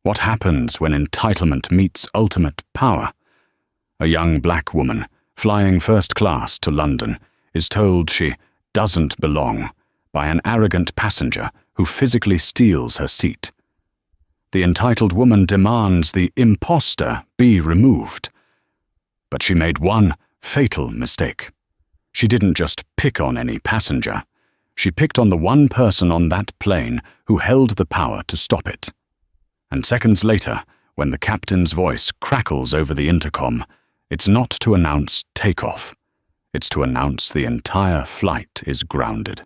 What happens when entitlement meets ultimate power? A young black woman, flying first class to London, is told she doesn't belong by an arrogant passenger who physically steals her seat. The entitled woman demands the imposter be removed. But she made one fatal mistake. She didn't just pick on any passenger. She picked on the one person on that plane who held the power to stop it. And seconds later, when the captain's voice crackles over the intercom, it's not to announce takeoff. It's to announce the entire flight is grounded.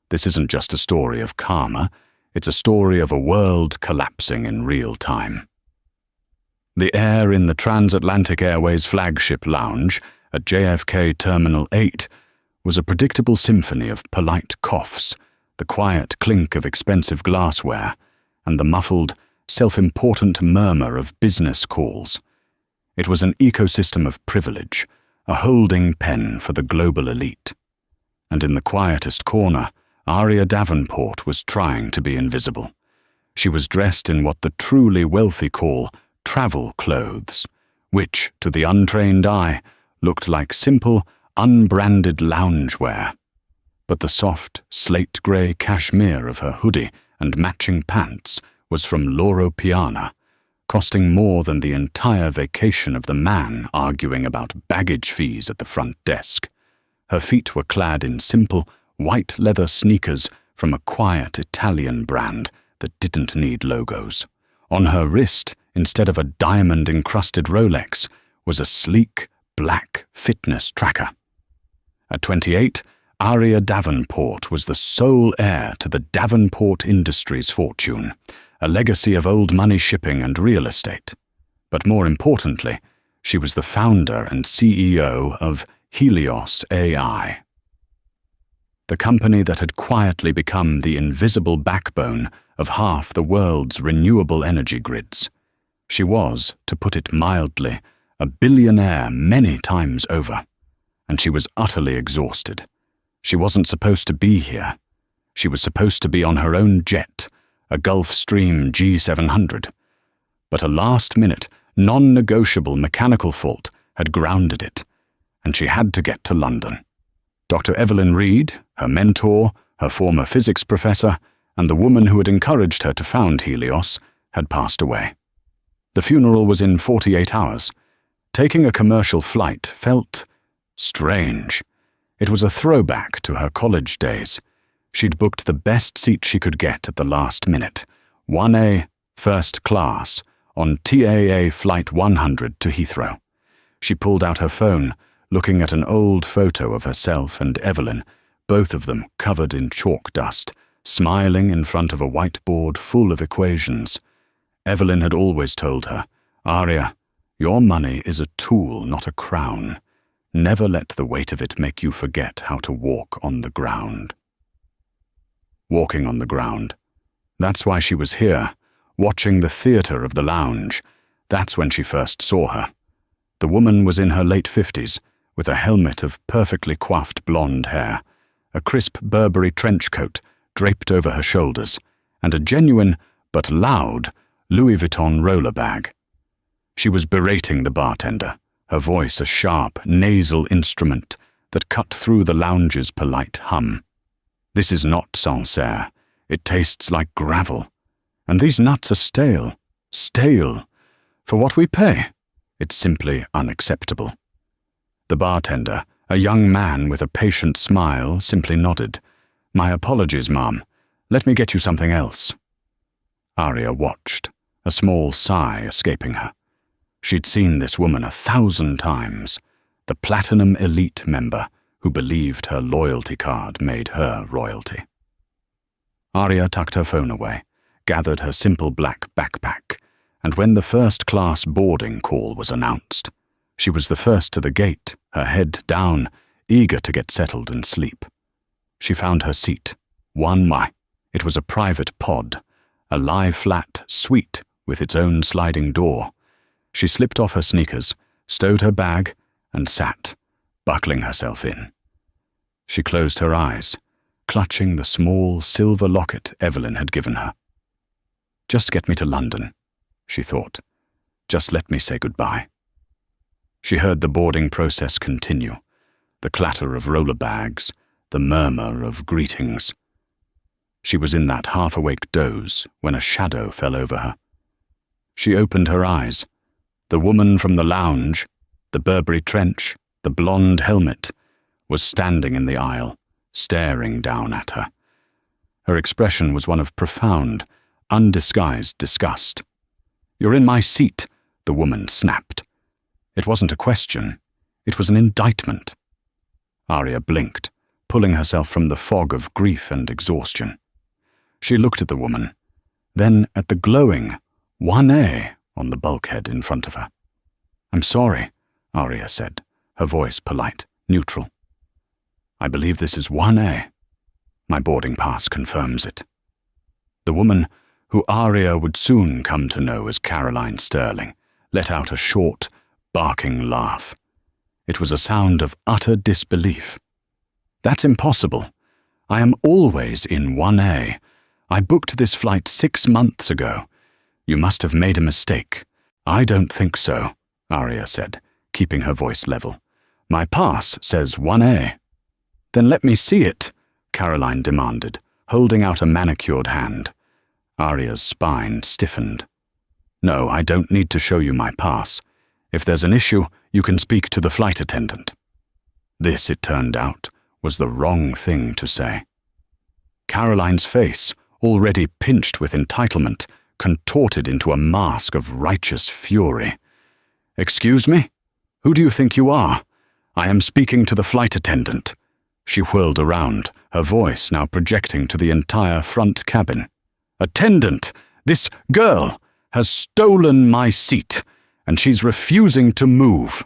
This isn't just a story of karma, it's a story of a world collapsing in real time. The air in the Transatlantic Airways flagship lounge at JFK Terminal 8 was a predictable symphony of polite coughs, the quiet clink of expensive glassware, and the muffled, self-important murmur of business calls. It was an ecosystem of privilege, a holding pen for the global elite. And in the quietest corner, Aria Davenport was trying to be invisible. She was dressed in what the truly wealthy call travel clothes, which, to the untrained eye, looked like simple, unbranded loungewear. But the soft, slate-grey cashmere of her hoodie and matching pants was from Loro Piana, costing more than the entire vacation of the man arguing about baggage fees at the front desk. Her feet were clad in simple, white leather sneakers from a quiet Italian brand that didn't need logos. On her wrist, instead of a diamond-encrusted Rolex, was a sleek, black fitness tracker. At 28, Aria Davenport was the sole heir to the Davenport Industries fortune, a legacy of old money shipping and real estate. But more importantly, she was the founder and CEO of Helios AI, the company that had quietly become the invisible backbone of half the world's renewable energy grids. She was, to put it mildly, a billionaire many times over, and she was utterly exhausted. She wasn't supposed to be here. She was supposed to be on her own jet, a Gulfstream G700. But a last-minute, non-negotiable mechanical fault had grounded it, and she had to get to London. Dr. Evelyn Reed, her mentor, her former physics professor, and the woman who had encouraged her to found Helios, had passed away. The funeral was in 48 hours. Taking a commercial flight felt strange. It was a throwback to her college days. She'd booked the best seat she could get at the last minute, 1A, first class, on TAA Flight 100 to Heathrow. She pulled out her phone, looking at an old photo of herself and Evelyn, both of them covered in chalk dust, smiling in front of a whiteboard full of equations. Evelyn had always told her, "Aria, your money is a tool, not a crown. Never let the weight of it make you forget how to walk on the ground." Walking on the ground. That's why she was here, watching the theatre of the lounge. That's when she first saw her. The woman was in her late 50s, with a helmet of perfectly coiffed blonde hair, a crisp Burberry trench coat draped over her shoulders, and a genuine, but loud, Louis Vuitton roller bag. She was berating the bartender, her voice a sharp, nasal instrument that cut through the lounge's polite hum. "This is not Sancerre. It tastes like gravel. And these nuts are stale. Stale. For what we pay. It's simply unacceptable." The bartender, a young man with a patient smile, simply nodded. "My apologies, ma'am. Let me get you something else." Aria watched, a small sigh escaping her. She'd seen this woman 1,000 times, the platinum elite member who believed her loyalty card made her royalty. Aria tucked her phone away, gathered her simple black backpack, and when the first-class boarding call was announced, she was the first to the gate, her head down, eager to get settled and sleep. She found her seat. It was a private pod, a lie-flat suite with its own sliding door. She slipped off her sneakers, stowed her bag, and sat, buckling herself in. She closed her eyes, clutching the small silver locket Evelyn had given her. "Just get me to London," she thought. Just let me say goodbye. She heard the boarding process continue, the clatter of roller bags, the murmur of greetings. She was in that half-awake doze when a shadow fell over her. She opened her eyes. The woman from the lounge, the Burberry trench, the blonde helmet, was standing in the aisle, staring down at her. Her expression was one of profound, undisguised disgust. "You're in my seat," the woman snapped. It wasn't a question. It was an indictment. Aria blinked, pulling herself from the fog of grief and exhaustion. She looked at the woman, then at the glowing 1A on the bulkhead in front of her. "I'm sorry," Aria said, her voice polite, neutral. "I believe this is 1A. My boarding pass confirms it." The woman, who Aria would soon come to know as Caroline Sterling, let out a short, barking laugh. It was a sound of utter disbelief. "That's impossible. I am always in 1A. I booked this flight 6 months ago. You must have made a mistake." "I don't think so," Aria said, keeping her voice level. "My pass says 1A. "Then let me see it," Caroline demanded, holding out a manicured hand. Aria's spine stiffened. "No, I don't need to show you my pass. If there's an issue, you can speak to the flight attendant." This, it turned out, was the wrong thing to say. Caroline's face, already pinched with entitlement, contorted into a mask of righteous fury. "Excuse me? Who do you think you are? I am speaking to the flight attendant." She whirled around, her voice now projecting to the entire front cabin. "Attendant, this girl has stolen my seat, and she's refusing to move."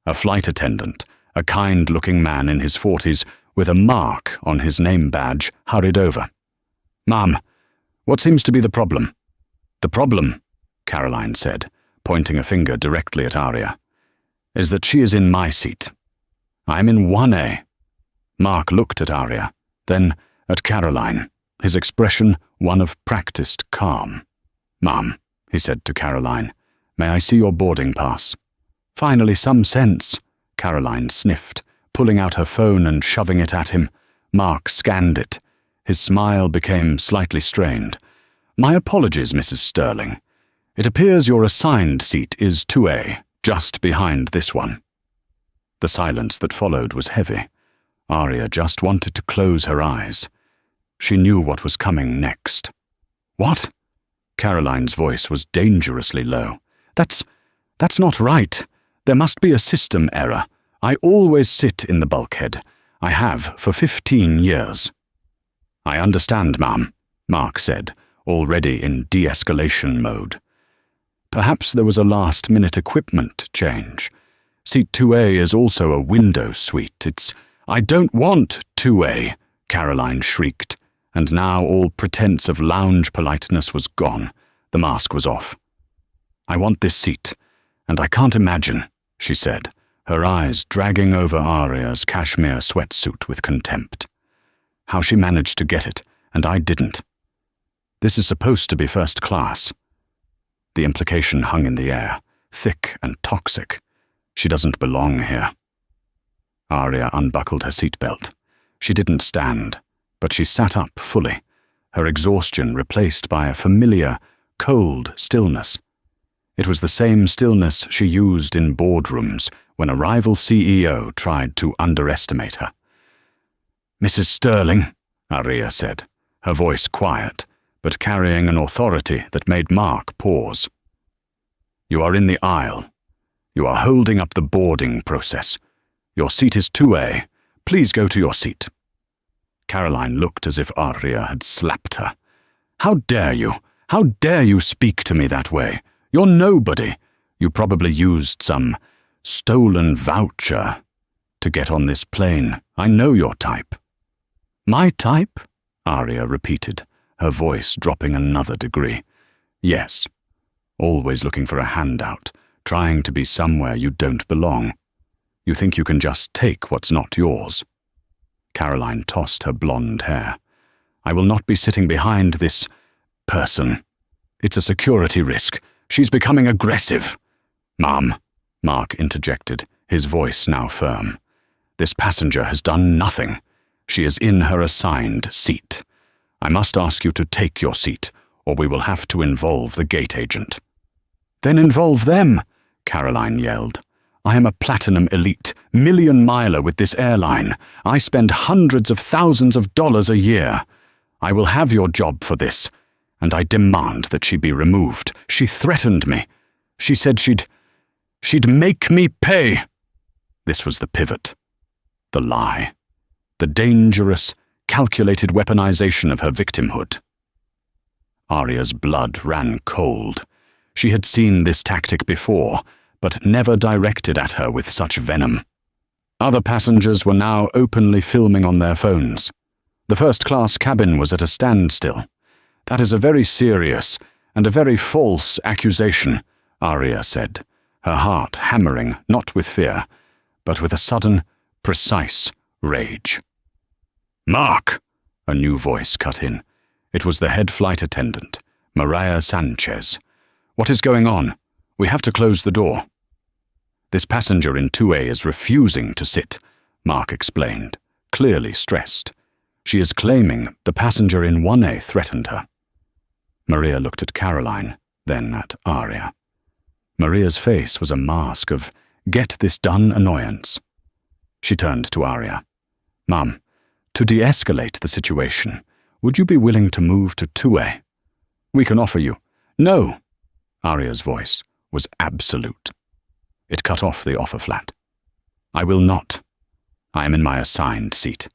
A flight attendant, a kind-looking man in his 40s with a mark on his name badge, hurried over. "Ma'am, what seems to be the problem?" "The problem," Caroline said, pointing a finger directly at Aria, "is that she is in my seat. I'm in 1A. Mark looked at Aria, then at Caroline, his expression one of practiced calm. "Ma'am," he said to Caroline, "may I see your boarding pass?" "Finally some sense," Caroline sniffed, pulling out her phone and shoving it at him. Mark scanned it. His smile became slightly strained. "My apologies, Mrs. Sterling. It appears your assigned seat is 2A, just behind this one." The silence that followed was heavy. Aria just wanted to close her eyes. She knew what was coming next. "What?" Caroline's voice was dangerously low. That's not right. There must be a system error. I always sit in the bulkhead. I have for 15 years. "I understand, ma'am," Mark said, already in de-escalation mode. Perhaps there was a last-minute equipment change. Seat 2A is also a window suite. "I don't want 2A," Caroline shrieked, and now all pretense of lounge politeness was gone. The mask was off. "I want this seat, and I can't imagine," she said, her eyes dragging over Aria's cashmere sweatsuit with contempt. "How she managed to get it, and I didn't. This is supposed to be first class." The implication hung in the air, thick and toxic. She doesn't belong here. Aria unbuckled her seatbelt. She didn't stand, but she sat up fully, her exhaustion replaced by a familiar, cold stillness. It was the same stillness she used in boardrooms when a rival CEO tried to underestimate her. "Mrs. Sterling," Aria said, her voice quiet, but carrying an authority that made Mark pause. "You are in the aisle. You are holding up the boarding process. Your seat is 2A. Please go to your seat." Caroline looked as if Aria had slapped her. "How dare you? How dare you speak to me that way? You're nobody. You probably used some stolen voucher to get on this plane. I know your type." "My type?" Aria repeated, her voice dropping another degree. "Yes. Always looking for a handout, trying to be somewhere you don't belong. You think you can just take what's not yours." Caroline tossed her blonde hair. "I will not be sitting behind this person. It's a security risk. She's becoming aggressive." "Ma'am," Mark interjected, his voice now firm. "This passenger has done nothing. She is in her assigned seat. I must ask you to take your seat, or we will have to involve the gate agent." "Then involve them," Caroline yelled. "I am a platinum elite, million-miler with this airline. I spend hundreds of thousands of dollars a year. I will have your job for this, and I demand that she be removed. She threatened me. She said she'd make me pay." This was the pivot. The lie. The dangerous, calculated weaponization of her victimhood. Aria's blood ran cold. She had seen this tactic before, but never directed at her with such venom. Other passengers were now openly filming on their phones. The first-class cabin was at a standstill. "That is a very serious and a very false accusation," Aria said, her heart hammering not with fear, but with a sudden, precise rage. "Mark!" a new voice cut in. It was the head flight attendant, Maria Sanchez. "What is going on? We have to close the door." "This passenger in 2A is refusing to sit," Mark explained, clearly stressed. "She is claiming the passenger in 1A threatened her." Maria looked at Caroline, then at Aria. Maria's face was a mask of get-this-done annoyance. She turned to Aria. "Ma'am, to de-escalate the situation, would you be willing to move to 2A? We can offer you—" "No!" Aria's voice was absolute. It cut off the offer flat. "I will not. I am in my assigned seat.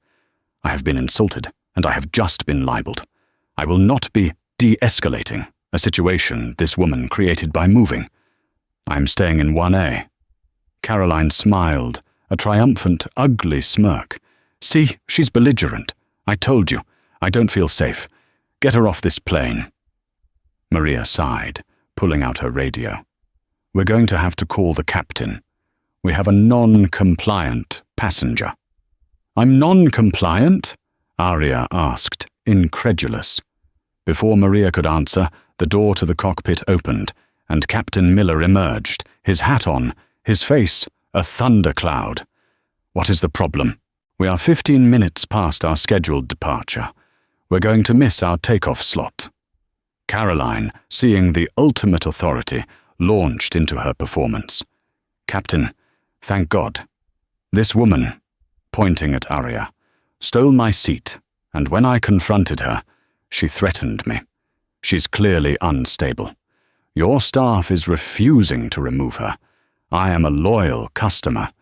I have been insulted, and I have just been libeled. I will not be de-escalating a situation this woman created by moving. I am staying in 1A. Caroline smiled, a triumphant, ugly smirk. "See, she's belligerent. I told you. I don't feel safe. Get her off this plane." Maria sighed, pulling out her radio. "We're going to have to call the captain. We have a non-compliant passenger." "I'm non-compliant?" Aria asked, incredulous. Before Maria could answer, the door to the cockpit opened, and Captain Miller emerged, his hat on, his face a thundercloud. "What is the problem? We are 15 minutes past our scheduled departure. We're going to miss our takeoff slot." Caroline, seeing the ultimate authority, launched into her performance. "Captain, thank God. This woman," pointing at Aria, "stole my seat, and when I confronted her, she threatened me. She's clearly unstable. Your staff is refusing to remove her. I am a loyal customer,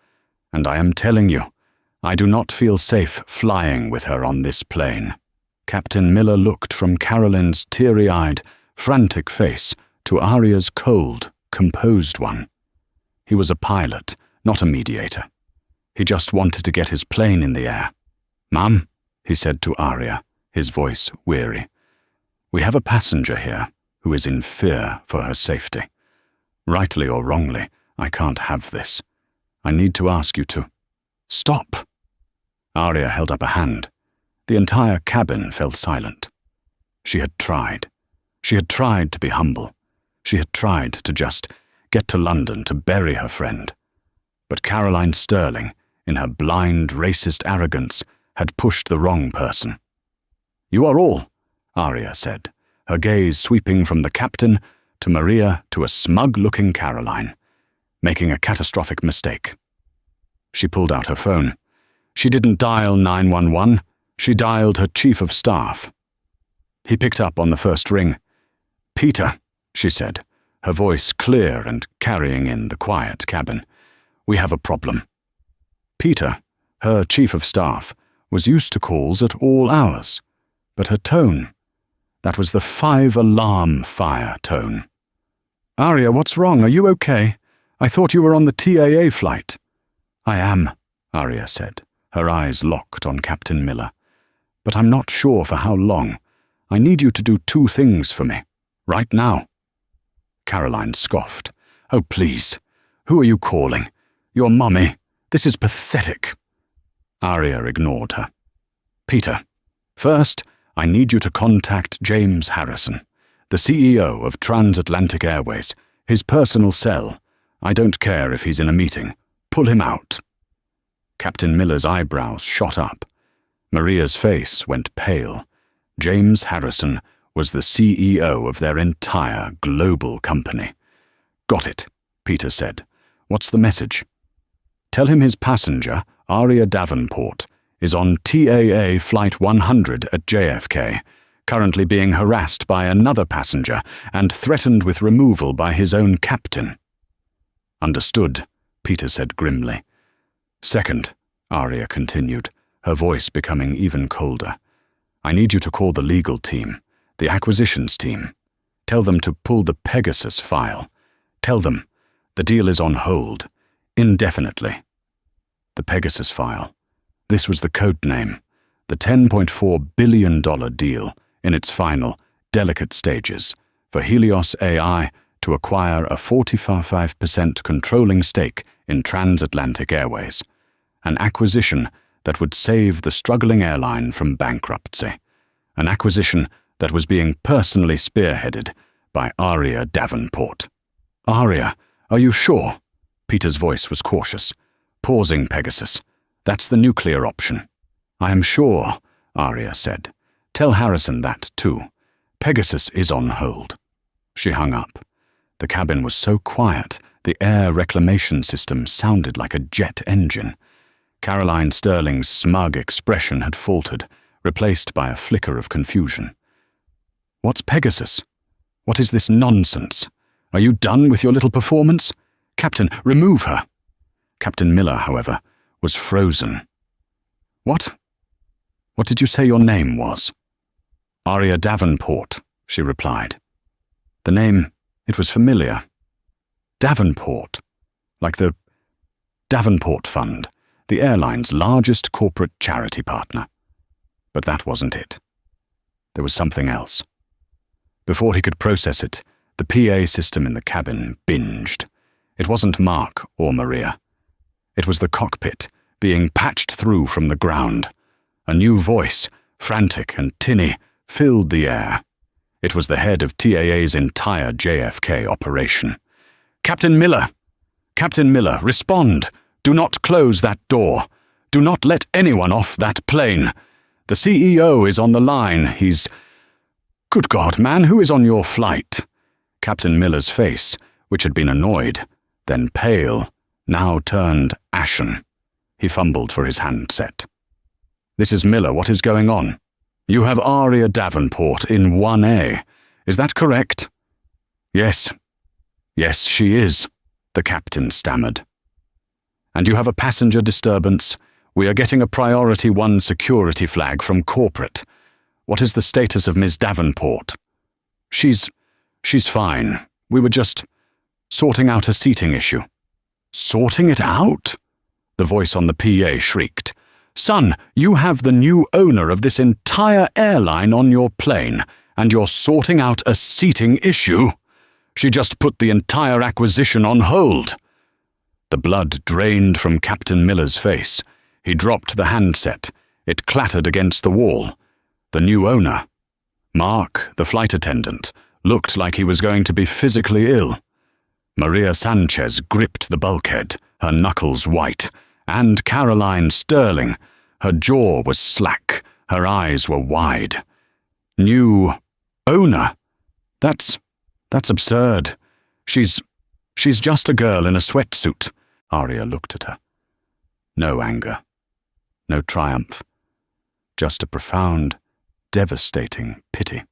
and I am telling you, I do not feel safe flying with her on this plane." Captain Miller looked from Caroline's teary-eyed, frantic face to Aria's cold, composed one. He was a pilot, not a mediator. He just wanted to get his plane in the air. "Ma'am," he said to Aria, his voice weary, "we have a passenger here who is in fear for her safety. Rightly or wrongly, I can't have this. I need to ask you to—" "Stop!" Aria held up a hand. The entire cabin fell silent. She had tried. She had tried to be humble. She had tried to just get to London to bury her friend. But Caroline Sterling, in her blind, racist arrogance, had pushed the wrong person. "You are all," Aria said, her gaze sweeping from the captain to Maria to a smug-looking Caroline, making a catastrophic mistake. She pulled out her phone. She didn't dial 911. She dialed her chief of staff. He picked up on the first ring. "Peter," she said, her voice clear and carrying in the quiet cabin, "we have a problem." Peter, her chief of staff, was used to calls at all hours, but her tone, that was the 5-alarm fire tone. "Aria, what's wrong? Are you okay? I thought you were on the TAA flight." "I am," Aria said, her eyes locked on Captain Miller. "But I'm not sure for how long. I need you to do 2 things for me, right now." Caroline scoffed. "Oh, please. Who are you calling? Your mummy? This is pathetic." Aria ignored her. "Peter, first, I need you to contact James Harrison. The CEO of Transatlantic Airways. His personal cell. I don't care if he's in a meeting. Pull him out." Captain Miller's eyebrows shot up. Maria's face went pale. James Harrison was the CEO of their entire global company. "Got it," Peter said. "What's the message?" "Tell him his passenger, Aria Davenport, is on TAA Flight 100 at JFK, currently being harassed by another passenger and threatened with removal by his own captain." "Understood," Peter said grimly. "Second," Aria continued, her voice becoming even colder, "I need you to call the legal team, the acquisitions team. Tell them to pull the Pegasus file. Tell them the deal is on hold, indefinitely." The Pegasus file. This was the code name, the $10.4 billion deal in its final, delicate stages, for Helios AI to acquire a 45% controlling stake in Transatlantic Airways, an acquisition that would save the struggling airline from bankruptcy, an acquisition that was being personally spearheaded by Aria Davenport. "Aria, are you sure?" Peter's voice was cautious. "Pausing Pegasus. That's the nuclear option." "I am sure," Aria said. "Tell Harrison that, too. Pegasus is on hold." She hung up. The cabin was so quiet, the air reclamation system sounded like a jet engine. Caroline Sterling's smug expression had faltered, replaced by a flicker of confusion. "What's Pegasus? What is this nonsense? Are you done with your little performance? Captain, remove her." Captain Miller, however, was frozen. "What? What did you say your name was?" "Aria Davenport," she replied. The name, it was familiar. Davenport, like the Davenport Fund, the airline's largest corporate charity partner. But that wasn't it. There was something else. Before he could process it, the PA system in the cabin binged. It wasn't Mark or Maria. It was the cockpit, being patched through from the ground. A new voice, frantic and tinny, filled the air. It was the head of TAA's entire JFK operation. "Captain Miller! Captain Miller, respond! Do not close that door. Do not let anyone off that plane. The CEO is on the line. He's... Good God, man, who is on your flight?" Captain Miller's face, which had been annoyed, then pale, now turned ashen. He fumbled for his handset. "This is Miller. What is going on? You have Aria Davenport in 1A. Is that correct?" "Yes. Yes, she is," the captain stammered. "And you have a passenger disturbance. We are getting a Priority 1 security flag from corporate. What is the status of Ms. Davenport?" She's fine. We were just sorting out a seating issue." "Sorting it out?" The voice on the PA shrieked. "Son, you have the new owner of this entire airline on your plane, and you're sorting out a seating issue? She just put the entire acquisition on hold." The blood drained from Captain Miller's face. He dropped the handset. It clattered against the wall. The new owner, Mark, the flight attendant, looked like he was going to be physically ill. Maria Sanchez gripped the bulkhead, her knuckles white, and Caroline Sterling. Her jaw was slack, her eyes were wide. "New owner? That's absurd. She's just a girl in a sweatsuit." Aria looked at her. No anger, no triumph, just a profound, devastating pity.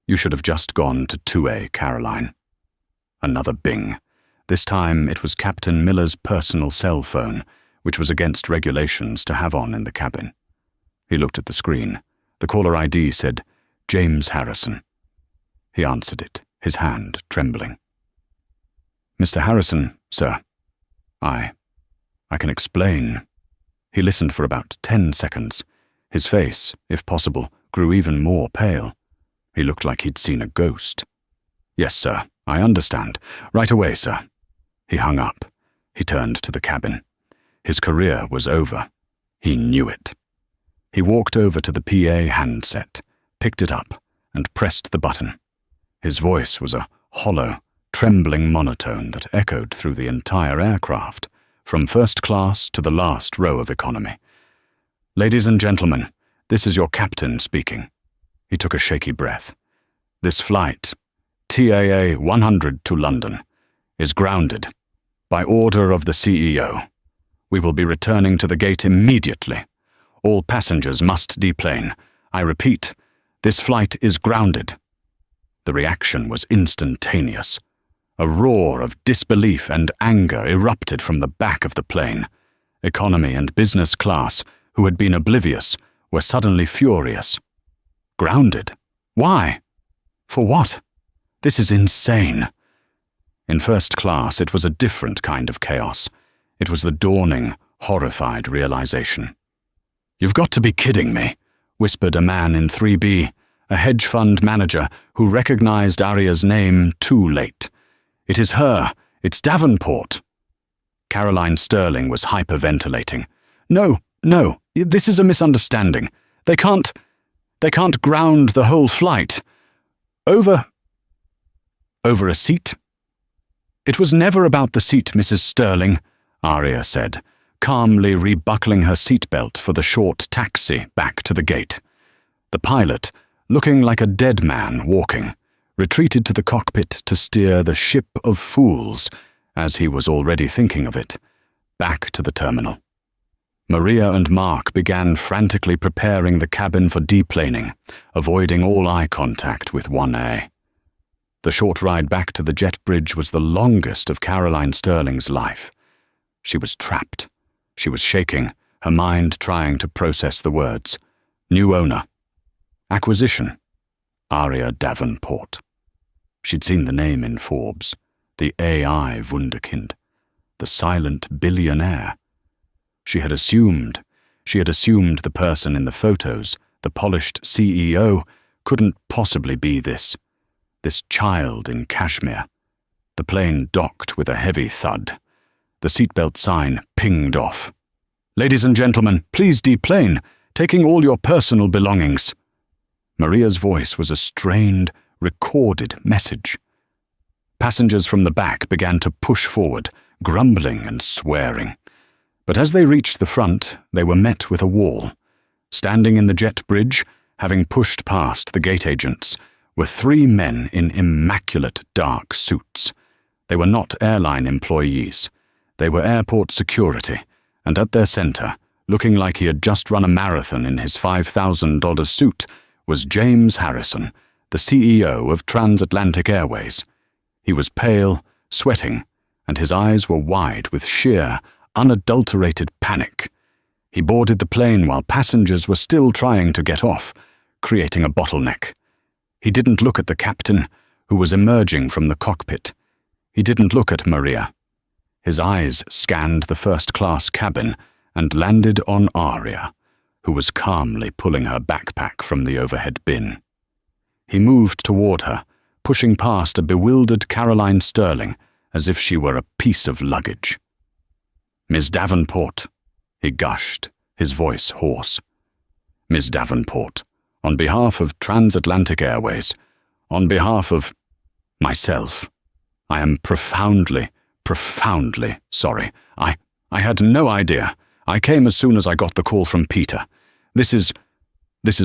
"You should have just gone to 2A, Caroline." Another bing. This time it was Captain Miller's personal cell phone, which was against regulations to have on in the cabin. He looked at the screen. The caller ID said, "James Harrison." He answered it, his hand trembling. "Mr. Harrison, sir. I can explain." He listened for about 10 seconds. His face, if possible, grew even more pale. He looked like he'd seen a ghost. "Yes, sir, I understand. Right away, sir." He hung up. He turned to the cabin. His career was over. He knew it. He walked over to the PA handset, picked it up, and pressed the button. His voice was a hollow, trembling monotone that echoed through the entire aircraft, from first class to the last row of economy. "Ladies and gentlemen, this is your captain speaking." He took a shaky breath. "This flight, TAA 100 to London, is grounded by order of the CEO. We will be returning to the gate immediately. All passengers must deplane. I repeat, this flight is grounded." The reaction was instantaneous. A roar of disbelief and anger erupted from the back of the plane. Economy and business class, who had been oblivious, were suddenly furious. Grounded? Why? For what? This is insane. In first class, it was a different kind of chaos. It was the dawning, horrified realization. "You've got to be kidding me," whispered a man in 3B, a hedge fund manager who recognized Aria's name too late. "It is her. It's Davenport." Caroline Sterling was hyperventilating. No, this is a misunderstanding. They can't ground the whole flight. Over a seat? "It was never about the seat, Mrs. Sterling," Aria said, calmly rebuckling her seatbelt for the short taxi back to the gate. The pilot, looking like a dead man walking, retreated to the cockpit to steer the ship of fools, as he was already thinking of it, back to the terminal. Maria and Mark began frantically preparing the cabin for deplaning, avoiding all eye contact with 1A. The short ride back to the jet bridge was the longest of Caroline Sterling's life. She was trapped. She was shaking, her mind trying to process the words. New owner. Acquisition. Aria Davenport. She'd seen the name in Forbes, the AI wunderkind, the silent billionaire. She had assumed the person in the photos, the polished CEO, couldn't possibly be this child in cashmere. The plane docked with a heavy thud. The seatbelt sign pinged off. "Ladies and gentlemen, please deplane, taking all your personal belongings." Maria's voice was a strained, recorded message. Passengers from the back began to push forward, grumbling and swearing. But as they reached the front, they were met with a wall. Standing in the jet bridge, having pushed past the gate agents, were 3 men in immaculate dark suits. They were not airline employees. They were airport security, and at their center, looking like he had just run a marathon in his $5,000 suit, was James Harrison, the CEO of Transatlantic Airways. He was pale, sweating, and his eyes were wide with sheer, unadulterated panic. He boarded the plane while passengers were still trying to get off, creating a bottleneck. He didn't look at the captain, who was emerging from the cockpit. He didn't look at Maria. His eyes scanned the first-class cabin and landed on Aria, who was calmly pulling her backpack from the overhead bin. He moved toward her, pushing past a bewildered Caroline Sterling as if she were a piece of luggage. "Miss Davenport," he gushed, his voice hoarse. "Miss Davenport, on behalf of Transatlantic Airways, on behalf of myself, I am profoundly sorry. I had no idea. I came as soon as I got the call from Peter. This is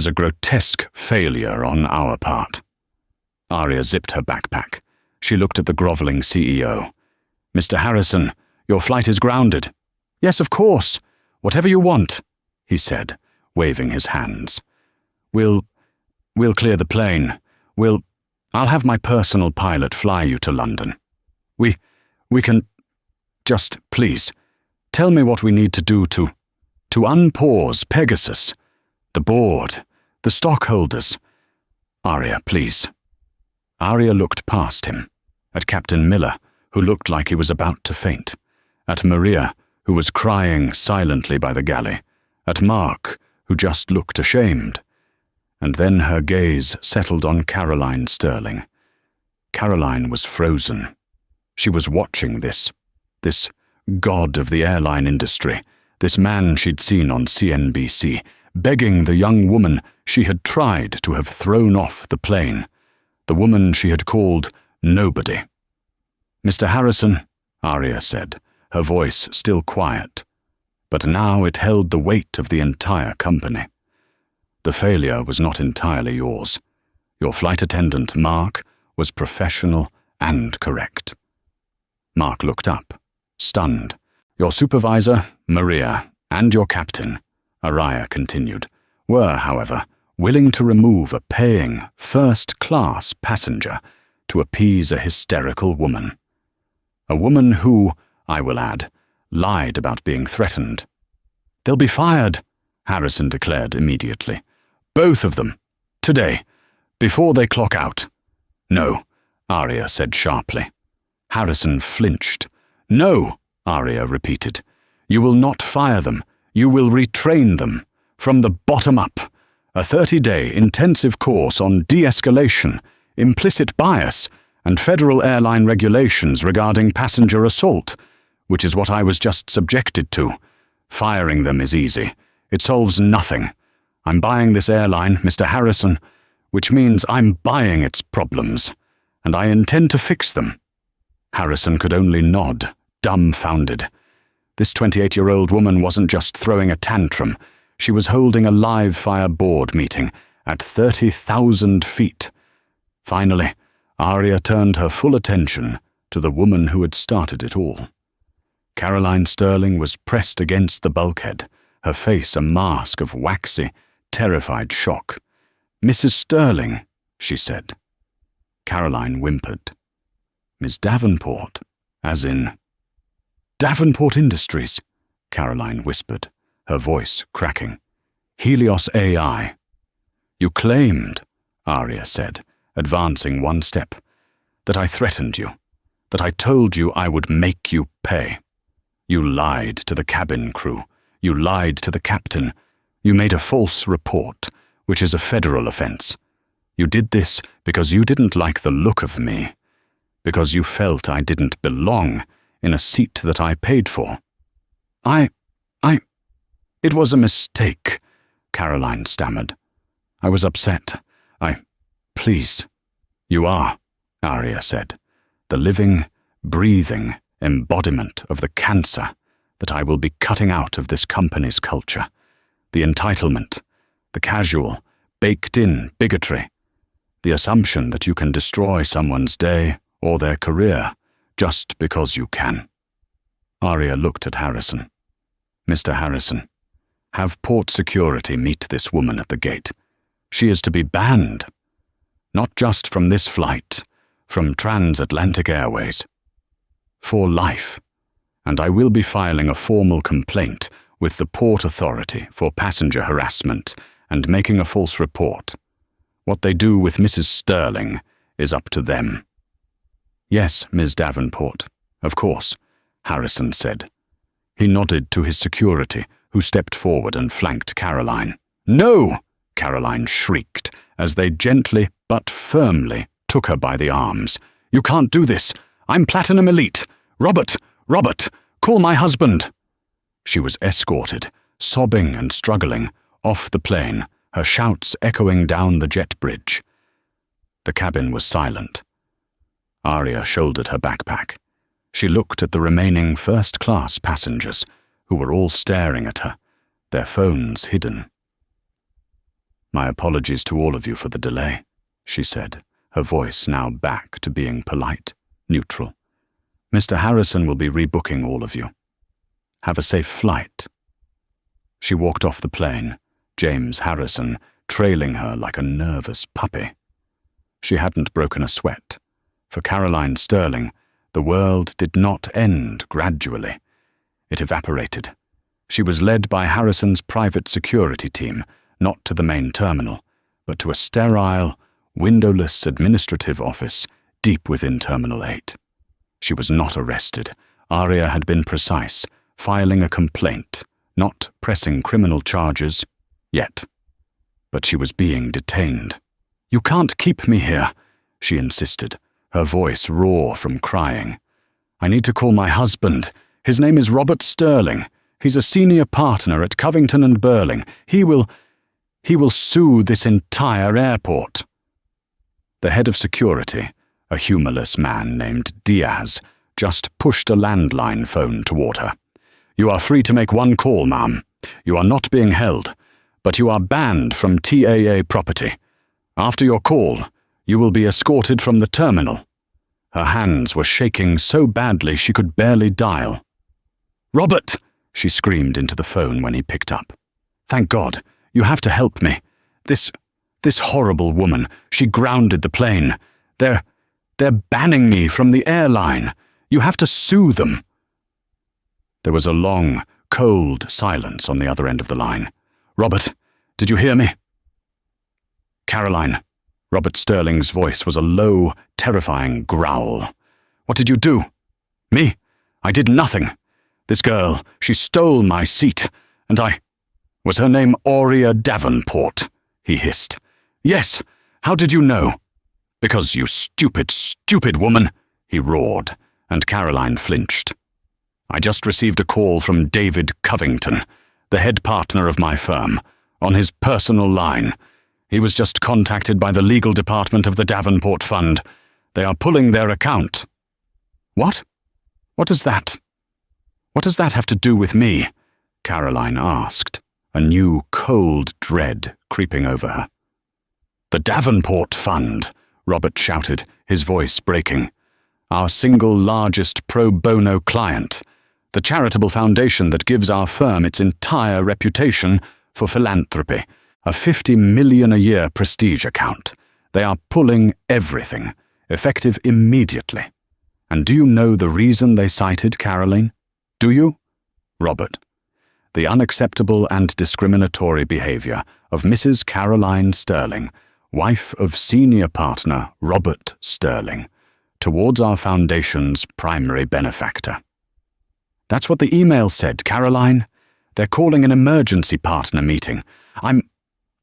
a grotesque failure on our part." Aria zipped her backpack. She looked at the groveling CEO. "Mr. Harrison, your flight is grounded." "Yes, of course. Whatever you want," he said, waving his hands. We'll clear the plane. I'll have my personal pilot fly you to London. We can... Just, please, tell me what we need to do to unpause Pegasus, the board, the stockholders. Aria, please." Aria looked past him, at Captain Miller, who looked like he was about to faint, at Maria, who was crying silently by the galley, at Mark, who just looked ashamed. And then her gaze settled on Caroline Sterling. Caroline was frozen. She was watching this god of the airline industry, this man she'd seen on CNBC, begging the young woman she had tried to have thrown off the plane, the woman she had called nobody. "Mr. Harrison," Aria said, her voice still quiet, but now it held the weight of the entire company. "The failure was not entirely yours. Your flight attendant, Mark, was professional and correct." Mark looked up, stunned. "Your supervisor, Maria, and your captain," Aria continued, "were, however, willing to remove a paying, first-class passenger to appease a hysterical woman. A woman who, I will add, lied about being threatened." "They'll be fired," Harrison declared immediately. "Both of them. Today. Before they clock out." "No," Aria said sharply. Harrison flinched. "No," Aria repeated. "You will not fire them. You will retrain them. From the bottom up. A 30-day intensive course on de-escalation, implicit bias, and federal airline regulations regarding passenger assault, which is what I was just subjected to. Firing them is easy. It solves nothing. I'm buying this airline, Mr. Harrison, which means I'm buying its problems, and I intend to fix them." Harrison could only nod, dumbfounded. This 28-year-old woman wasn't just throwing a tantrum. She was holding a live-fire board meeting at 30,000 feet. Finally, Aria turned her full attention to the woman who had started it all. Caroline Sterling was pressed against the bulkhead, her face a mask of waxy, terrified shock. "Mrs. Sterling," she said. Caroline whimpered. "Miss Davenport, as in—" "Davenport Industries," Caroline whispered, her voice cracking. "Helios AI." "You claimed," Aria said, advancing one step, "that I threatened you, that I told you I would make you pay. You lied to the cabin crew. You lied to the captain. You made a false report, which is a federal offense. You did this because you didn't like the look of me, because you felt I didn't belong in a seat that I paid for." It was a mistake," Caroline stammered. "I was upset. Please." "You are," Aria said, "the living, breathing embodiment of the cancer that I will be cutting out of this company's culture. The entitlement, the casual, baked-in bigotry, the assumption that you can destroy someone's day or their career just because you can." Aria looked at Harrison. "Mr. Harrison, have port security meet this woman at the gate. She is to be banned. Not just from this flight, from transatlantic airways. For life. And I will be filing a formal complaint with the Port Authority for passenger harassment and making a false report. What they do with Mrs. Sterling is up to them." "Yes, Ms. Davenport, of course," Harrison said. He nodded to his security, who stepped forward and flanked Caroline. "No!" Caroline shrieked, as they gently but firmly took her by the arms. "You can't do this! I'm Platinum Elite! Robert! Robert! Call my husband!" She was escorted, sobbing and struggling, off the plane, her shouts echoing down the jet bridge. The cabin was silent. Aria shouldered her backpack. She looked at the remaining first-class passengers, who were all staring at her, their phones hidden. "My apologies to all of you for the delay," she said, her voice now back to being polite, neutral. "Mr. Harrison will be rebooking all of you. Have a safe flight." She walked off the plane, James Harrison trailing her like a nervous puppy. She hadn't broken a sweat. For Caroline Sterling, the world did not end gradually. It evaporated. She was led by Harrison's private security team, not to the main terminal, but to a sterile, windowless administrative office deep within Terminal 8. She was not arrested. Aria had been precise, filing a complaint, not pressing criminal charges yet. But she was being detained. "You can't keep me here," she insisted, her voice raw from crying. "I need to call my husband. His name is Robert Sterling. He's a senior partner at Covington & Burling. He will—" He will sue this entire airport." The head of security, a humorless man named Diaz, just pushed a landline phone toward her. "You are free to make one call, ma'am. You are not being held, but you are banned from TAA property. After your call, you will be escorted from the terminal." Her hands were shaking so badly she could barely dial. "Robert!" she screamed into the phone when he picked up. "Thank God. You have to help me. This horrible woman, she grounded the plane. They're banning me from the airline. You have to sue them." There was a long, cold silence on the other end of the line. "Robert, did you hear me?" "Caroline." Robert Sterling's voice was a low, terrifying growl. "What did you do?" "Me? I did nothing. This girl, she stole my seat, and Was her name Aurea Davenport?" he hissed. "Yes. How did you know?" "Because, you stupid, stupid woman," he roared, and Caroline flinched. "I just received a call from David Covington, the head partner of my firm, on his personal line. He was just contacted by the legal department of the Davenport Fund. They are pulling their account." "What? What does that have to do with me?" Caroline asked, a new cold dread creeping over her. "The Davenport Fund," Robert shouted, his voice breaking. "Our single largest pro bono client. The charitable foundation that gives our firm its entire reputation for philanthropy. A $50 million a year prestige account. They are pulling everything, effective immediately. And do you know the reason they cited, Caroline? Do you?" Robert. "The unacceptable and discriminatory behavior of Mrs. Caroline Sterling, wife of senior partner Robert Sterling, towards our foundation's primary benefactor." "That's what the email said, Caroline. They're calling an emergency partner meeting.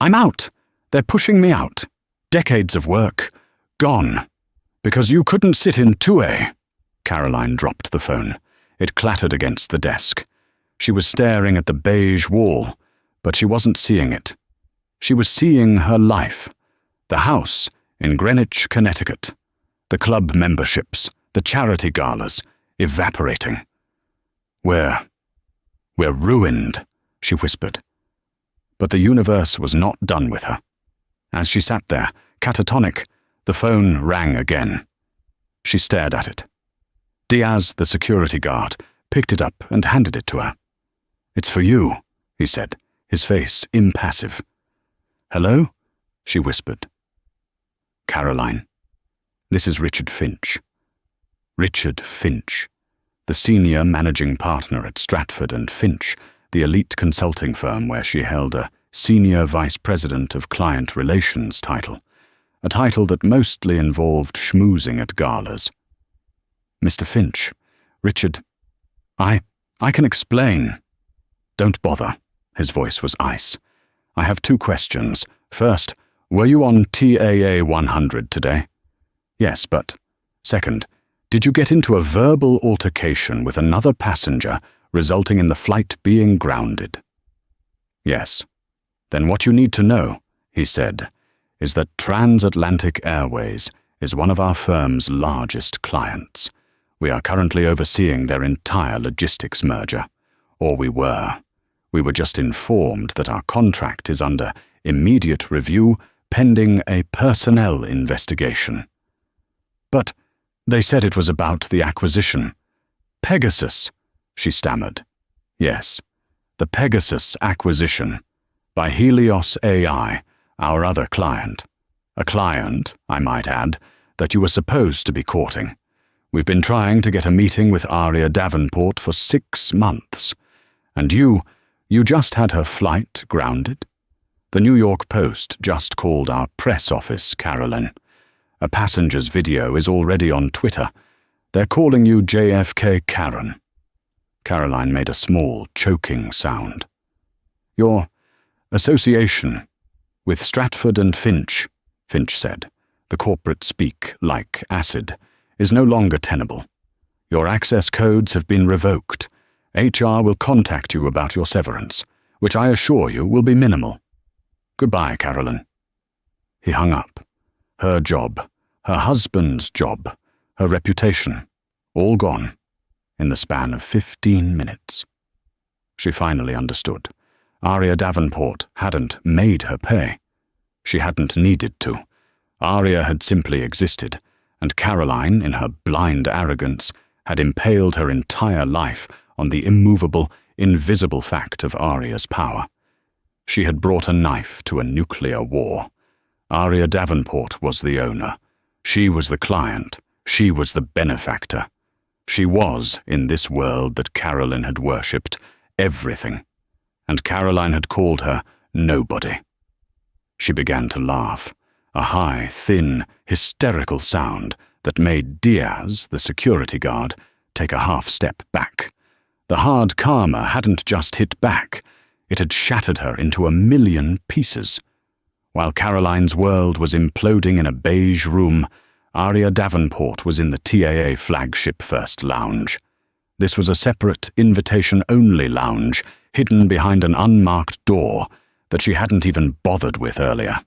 I'm out. They're pushing me out. Decades of work. Gone. Because you couldn't sit in 2A. Caroline dropped the phone. It clattered against the desk. She was staring at the beige wall, but she wasn't seeing it. She was seeing her life. The house in Greenwich, Connecticut. The club memberships, the charity galas, evaporating. We're ruined," she whispered. But the universe was not done with her. As she sat there, catatonic, the phone rang again. She stared at it. Diaz, the security guard, picked it up and handed it to her. "It's for you," he said, his face impassive. "Hello?" she whispered. "Caroline, this is Richard Finch." Richard Finch, the senior managing partner at Stratford and Finch, the elite consulting firm where she held a Senior Vice President of Client Relations title, a title that mostly involved schmoozing at galas. "Mr. Finch, Richard, I can explain." "Don't bother." His voice was ice. "I have 2 questions. First, were you on TAA 100 today?" "Yes, but..." "Second, did you get into a verbal altercation with another passenger resulting in the flight being grounded?" "Yes." "Then what you need to know," he said, "is that Transatlantic Airways is one of our firm's largest clients. We are currently overseeing their entire logistics merger. Or we were. We were just informed that our contract is under immediate review pending a personnel investigation." "But they said it was about the acquisition." "Pegasus," she stammered. "Yes, the Pegasus acquisition by Helios AI, our other client. A client, I might add, that you were supposed to be courting. We've been trying to get a meeting with Aurea Davenport for 6 months. And you just had her flight grounded? The New York Post just called our press office, Caroline. A passenger's video is already on Twitter. They're calling you JFK Karen." Caroline made a small, choking sound. "Your association with Stratford and Finch," Finch said, the corporate speak like acid, "is no longer tenable. Your access codes have been revoked. HR will contact you about your severance, which I assure you will be minimal." Goodbye, Carolyn." He hung up. Her job, her husband's job, her reputation, all gone in the span of 15 minutes. She finally understood. Aria Davenport hadn't made her pay. She hadn't needed to. Aria had simply existed, and Caroline, in her blind arrogance, had impaled her entire life on the immovable, invisible fact of Aria's power. She had brought a knife to a nuclear war. Aria Davenport was the owner. She was the client. She was the benefactor. She was, in this world that Caroline had worshipped, everything. And Caroline had called her nobody. She began to laugh, a high, thin, hysterical sound that made Diaz, the security guard, take a half step back. The hard karma hadn't just hit back. It had shattered her into a million pieces. While Caroline's world was imploding in a beige room, Aria Davenport was in the TAA flagship first lounge. This was a separate, invitation-only lounge, hidden behind an unmarked door that she hadn't even bothered with earlier.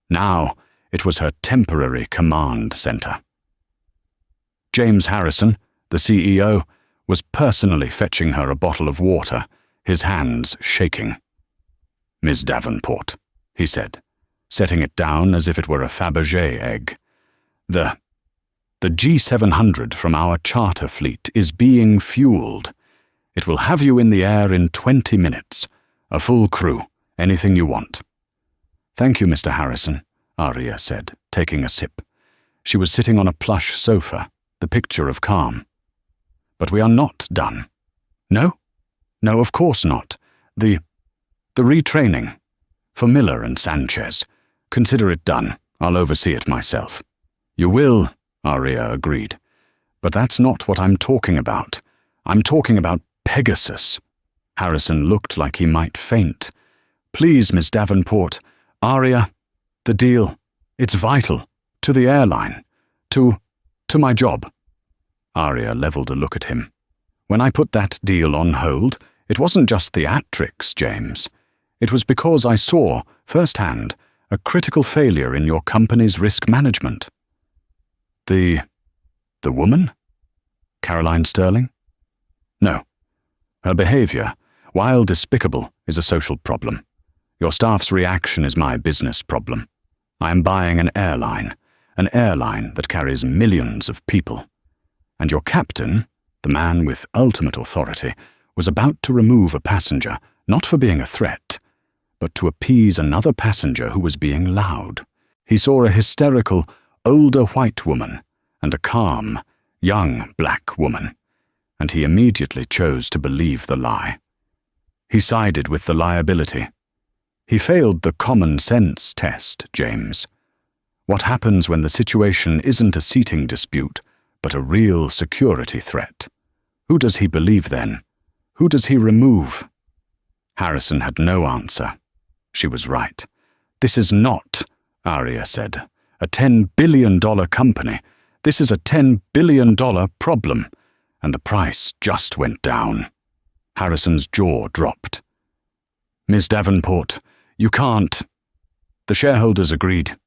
Now, it was her temporary command center. James Harrison, the CEO, was personally fetching her a bottle of water, his hands shaking. "Miss Davenport," he said, setting it down as if it were a Fabergé egg. The G700 from our charter fleet is being fueled. It will have you in the air in 20 minutes. A full crew, anything you want." "Thank you, Mr. Harrison," Aria said, taking a sip. She was sitting on a plush sofa, the picture of calm. "But we are not done." "No? No, of course not. The retraining. For Miller and Sanchez. Consider it done. I'll oversee it myself." "You will," Aria agreed. "But that's not what I'm talking about. I'm talking about Pegasus." Harrison looked like he might faint. "Please, Miss Davenport. Aria, the deal. It's vital. To the airline. To my job." Aria leveled a look at him. "When I put that deal on hold, it wasn't just theatrics, James. It was because I saw, firsthand, a critical failure in your company's risk management." The woman? Caroline Sterling? "No. Her behavior, while despicable, is a social problem. Your staff's reaction is my business problem. I am buying an airline that carries millions of people. And your captain, the man with ultimate authority, was about to remove a passenger, not for being a threat, but to appease another passenger who was being loud. He saw a hysterical, older white woman and a calm, young black woman, and he immediately chose to believe the lie. He sided with the liability. He failed the common sense test, James. What happens when the situation isn't a seating dispute, but a real security threat? Who does he believe then? Who does he remove?" Harrison had no answer. She was right. "This is not," Aria said, "a $10 billion company. This is a $10 billion problem." And the price just went down. Harrison's jaw dropped. "Ms. Davenport, you can't." "The shareholders agreed."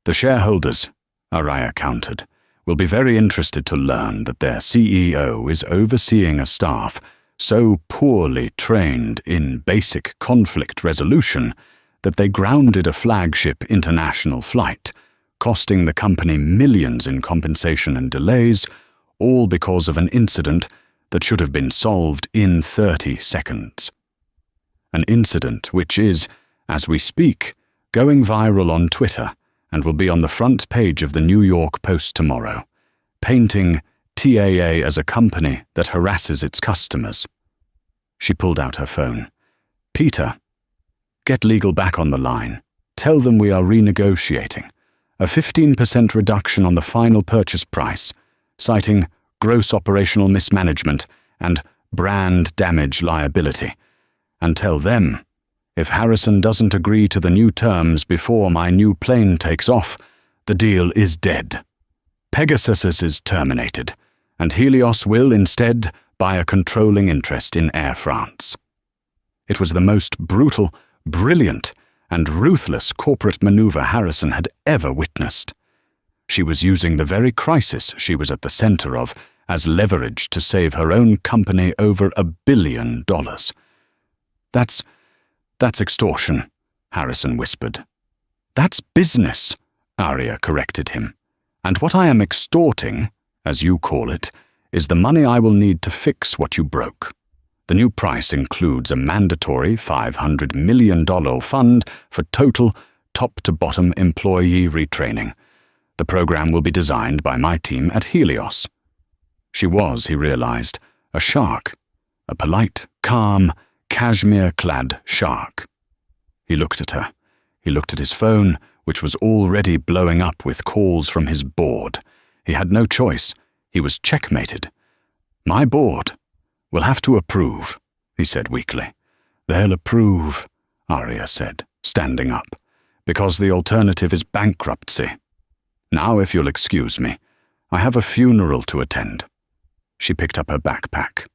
"The shareholders," Aria countered, "will be very interested to learn that their CEO is overseeing a staff so poorly trained in basic conflict resolution that they grounded a flagship international flight, costing the company millions in compensation and delays, all because of an incident that should have been solved in 30 seconds. An incident which is, as we speak, going viral on Twitter and will be on the front page of the New York Post tomorrow, painting TAA as a company that harasses its customers. She pulled out her phone. "Peter, get legal back on the line. Tell them we are renegotiating. A 15% reduction on the final purchase price, citing gross operational mismanagement and brand damage liability. And tell them, if Harrison doesn't agree to the new terms before my new plane takes off, the deal is dead. Pegasus is terminated, and Helios will instead buy a controlling interest in Air France." It was the most brutal, brilliant, and ruthless corporate maneuver Harrison had ever witnessed. She was using the very crisis she was at the center of as leverage to save her own company over $1 billion. That's extortion, Harrison whispered. That's business, Arya corrected him. And what I am extorting, as you call it, is the money I will need to fix what you broke. The new price includes a mandatory $500 million fund for total, top-to-bottom employee retraining. The program will be designed by my team at Helios. She was, he realized, a shark. A polite, calm, cashmere-clad shark. He looked at her. He looked at his phone, which was already blowing up with calls from his board. He had no choice. He was checkmated. My board will have to approve, he said weakly. They'll approve, Arya said, standing up, because the alternative is bankruptcy. Now, if you'll excuse me, I have a funeral to attend. She picked up her backpack.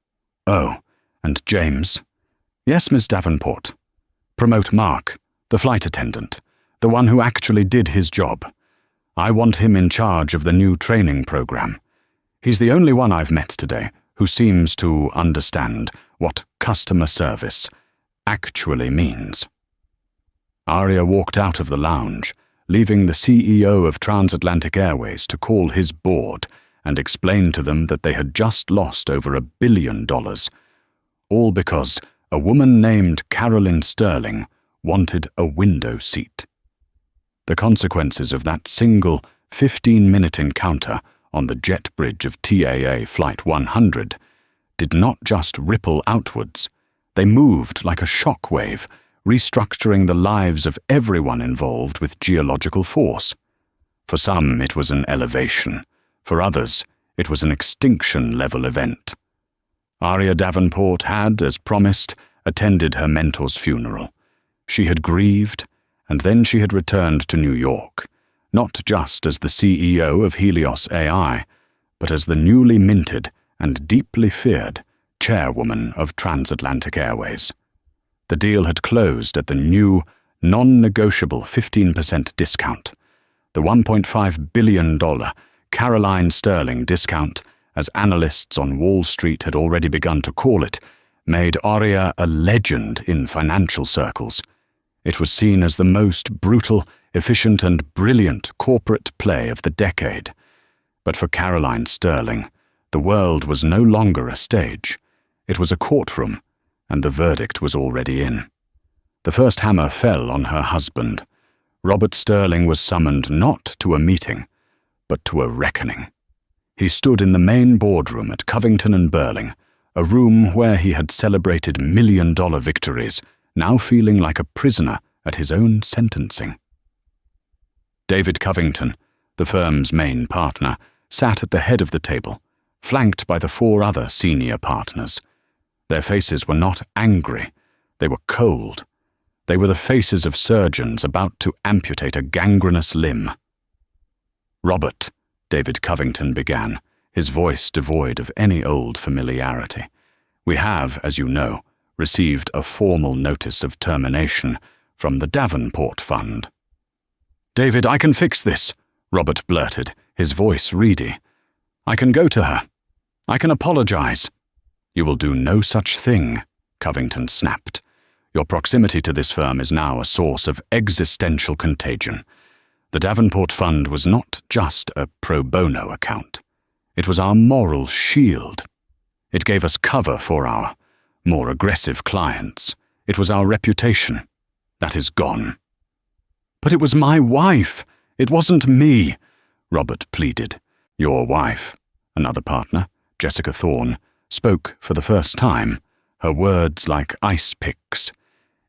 Oh, and James? Yes, Miss Davenport. Promote Mark, the flight attendant, the one who actually did his job. I want him in charge of the new training program. He's the only one I've met today who seems to understand what customer service actually means. Arya walked out of the lounge, leaving the CEO of Transatlantic Airways to call his board and explain to them that they had just lost over $1 billion, all because a woman named Carolyn Sterling wanted a window seat. The consequences of that single 15-minute encounter on the jet bridge of TAA Flight 100 did not just ripple outwards. They moved like a shock wave, restructuring the lives of everyone involved with geological force. For some, it was an elevation. For others, it was an extinction-level event. Arya Davenport had, as promised, attended her mentor's funeral. She had grieved, and then she had returned to New York, not just as the CEO of Helios AI, but as the newly minted and deeply feared chairwoman of Transatlantic Airways. The deal had closed at the new, non-negotiable 15% discount, the $1.5 billion Caroline Sterling discount, as analysts on Wall Street had already begun to call it, made Arya a legend in financial circles. It was seen as the most brutal, efficient, and brilliant corporate play of the decade. But for Caroline Sterling, the world was no longer a stage. It was a courtroom, and the verdict was already in. The first hammer fell on her husband. Robert Sterling was summoned not to a meeting, but to a reckoning. He stood in the main boardroom at Covington and Burling, a room where he had celebrated million-dollar victories, now feeling like a prisoner at his own sentencing. David Covington, the firm's main partner, sat at the head of the table, flanked by the 4 other senior partners. Their faces were not angry, they were cold. They were the faces of surgeons about to amputate a gangrenous limb. Robert, David Covington began, his voice devoid of any old familiarity. We have, as you know, received a formal notice of termination from the Davenport Fund. David, I can fix this, Robert blurted, his voice reedy. I can go to her. I can apologize. You will do no such thing, Covington snapped. Your proximity to this firm is now a source of existential contagion. The Davenport Fund was not just a pro bono account. It was our moral shield. It gave us cover for our more aggressive clients. It was our reputation. That is gone. But it was my wife. It wasn't me, Robert pleaded. Your wife, another partner, Jessica Thorne, spoke for the first time, her words like ice picks,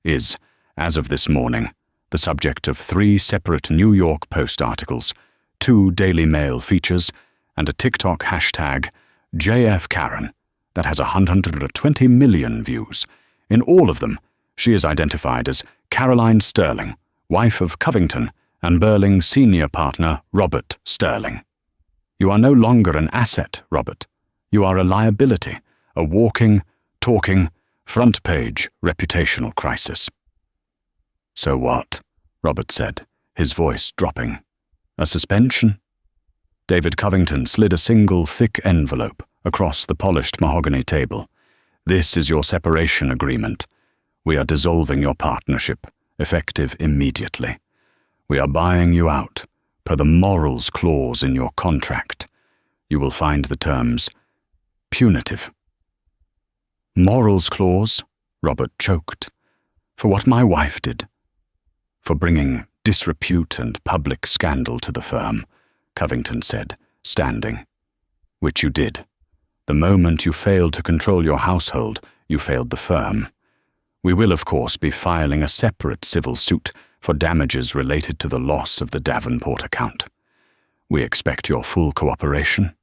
is, as of this morning, the subject of 3 separate New York Post articles, 2 Daily Mail features, and a TikTok hashtag, JFKaren, that has 120 million views. In all of them, she is identified as Caroline Sterling, wife of Covington and Burling senior partner Robert Sterling. You are no longer an asset, Robert. You are a liability, a walking, talking, front-page reputational crisis. So what? Robert said, his voice dropping. A suspension? David Covington slid a single thick envelope across the polished mahogany table. This is your separation agreement. We are dissolving your partnership, effective immediately. We are buying you out, per the morals clause in your contract. You will find the terms punitive. Morals clause? Robert choked. For what my wife did. For bringing disrepute and public scandal to the firm, Covington said, standing. Which you did. The moment you failed to control your household, you failed the firm. We will, of course, be filing a separate civil suit for damages related to the loss of the Davenport account. We expect your full cooperation.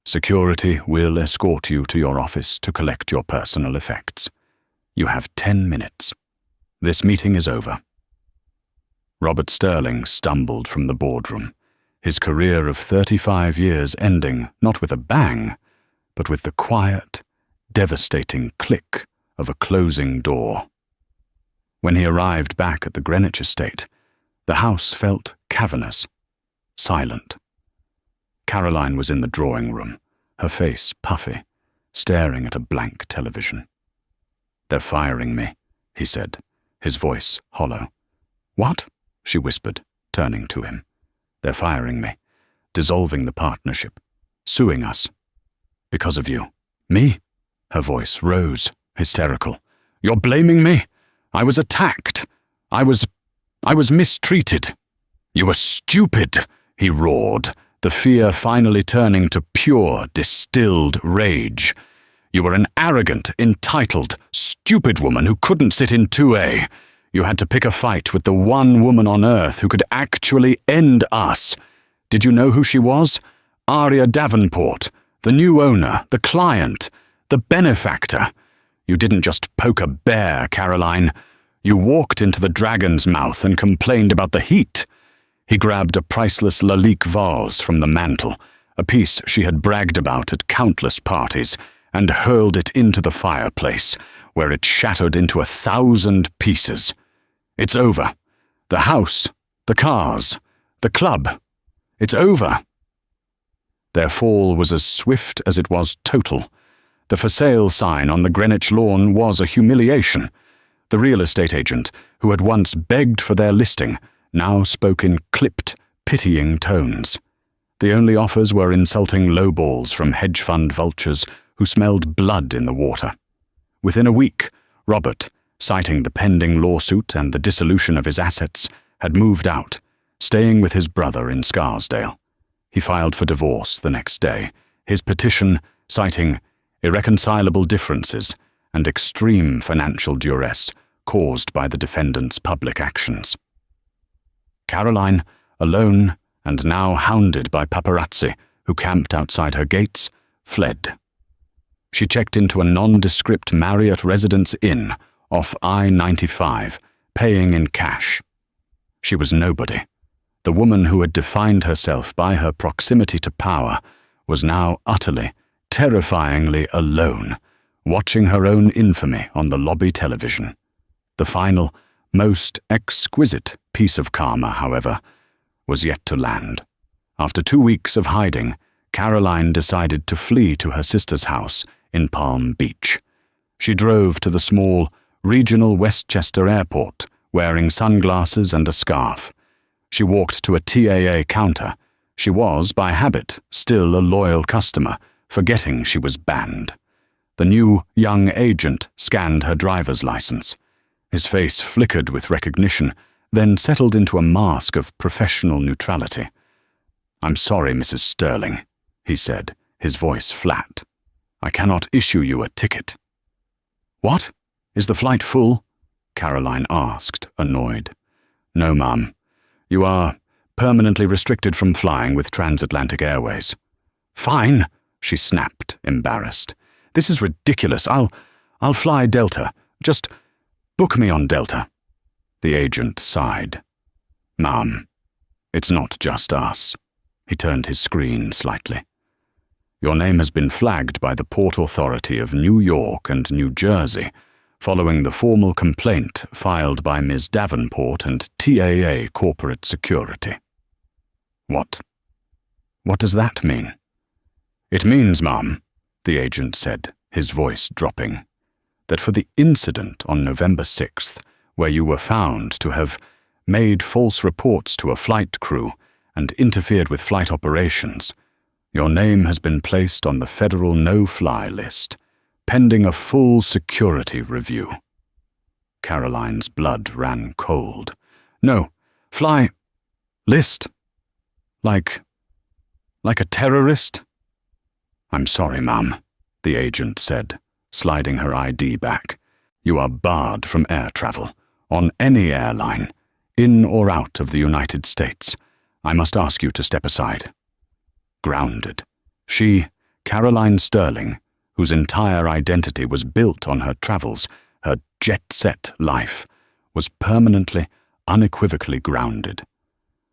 Security will escort you to your office to collect your personal effects. You have 10 minutes. This meeting is over. Robert Sterling stumbled from the boardroom, his career of 35 years ending not with a bang, but with the quiet, devastating click of a closing door. When he arrived back at the Greenwich estate, the house felt cavernous, silent. Caroline was in the drawing room, her face puffy, staring at a blank television. "They're firing me," he said, his voice hollow. "What?" she whispered, turning to him. "They're firing me, dissolving the partnership, suing us. Because of you." "Me?" Her voice rose, hysterical. "You're blaming me? I was attacked. I was mistreated." "You were stupid," he roared, the fear finally turning to pure, distilled rage. "You were an arrogant, entitled, stupid woman who couldn't sit in 2A. You had to pick a fight with the one woman on earth who could actually end us. Did you know who she was? Aria Davenport, the new owner, the client, the benefactor. You didn't just poke a bear, Caroline. You walked into the dragon's mouth and complained about the heat." He grabbed a priceless Lalique vase from the mantel, a piece she had bragged about at countless parties, and hurled it into the fireplace, where it shattered into 1,000 pieces. "It's over. The house, the cars, the club. It's over." Their fall was as swift as it was total. The for sale sign on the Greenwich lawn was a humiliation. The real estate agent, who had once begged for their listing, now spoke in clipped, pitying tones. The only offers were insulting lowballs from hedge fund vultures who smelled blood in the water. Within a week, Robert, citing the pending lawsuit and the dissolution of his assets, had moved out, staying with his brother in Scarsdale. He filed for divorce the next day, his petition citing irreconcilable differences and extreme financial duress caused by the defendant's public actions. Caroline, alone and now hounded by paparazzi who camped outside her gates, fled. She checked into a nondescript Marriott Residence Inn off I-95, paying in cash. She was nobody. The woman who had defined herself by her proximity to power was now utterly, terrifyingly alone, watching her own infamy on the lobby television. The final, most exquisite piece of karma, however, was yet to land. After 2 weeks of hiding, Caroline decided to flee to her sister's house in Palm Beach. She drove to the small, regional Westchester airport, wearing sunglasses and a scarf. She walked to a TAA counter. She was, by habit, still a loyal customer, forgetting she was banned. The new young agent scanned her driver's license. His face flickered with recognition, then settled into a mask of professional neutrality. "I'm sorry, Mrs. Sterling," he said, his voice flat. "I cannot issue you a ticket." "What? Is the flight full?" Caroline asked, annoyed. "No, ma'am. You are permanently restricted from flying with Transatlantic Airways." "Fine," she snapped, embarrassed. "This is ridiculous. I'll fly Delta. Just book me on Delta." The agent sighed. "Ma'am, it's not just us." He turned his screen slightly. "Your name has been flagged by the Port Authority of New York and New Jersey following the formal complaint filed by Ms. Davenport and TAA Corporate Security. What does that mean? It means, ma'am, the agent said, his voice dropping, that for the incident on November 6th, where you were found to have made false reports to a flight crew and interfered with flight operations, your name has been placed on the federal no-fly list, pending a full security review. Caroline's blood ran cold. No, fly list? Like a terrorist? I'm sorry, ma'am, the agent said, sliding her ID back. You are barred from air travel, on any airline, in or out of the United States. I must ask you to step aside. Grounded. She, Caroline Sterling, whose entire identity was built on her travels, her jet-set life, was permanently, unequivocally grounded.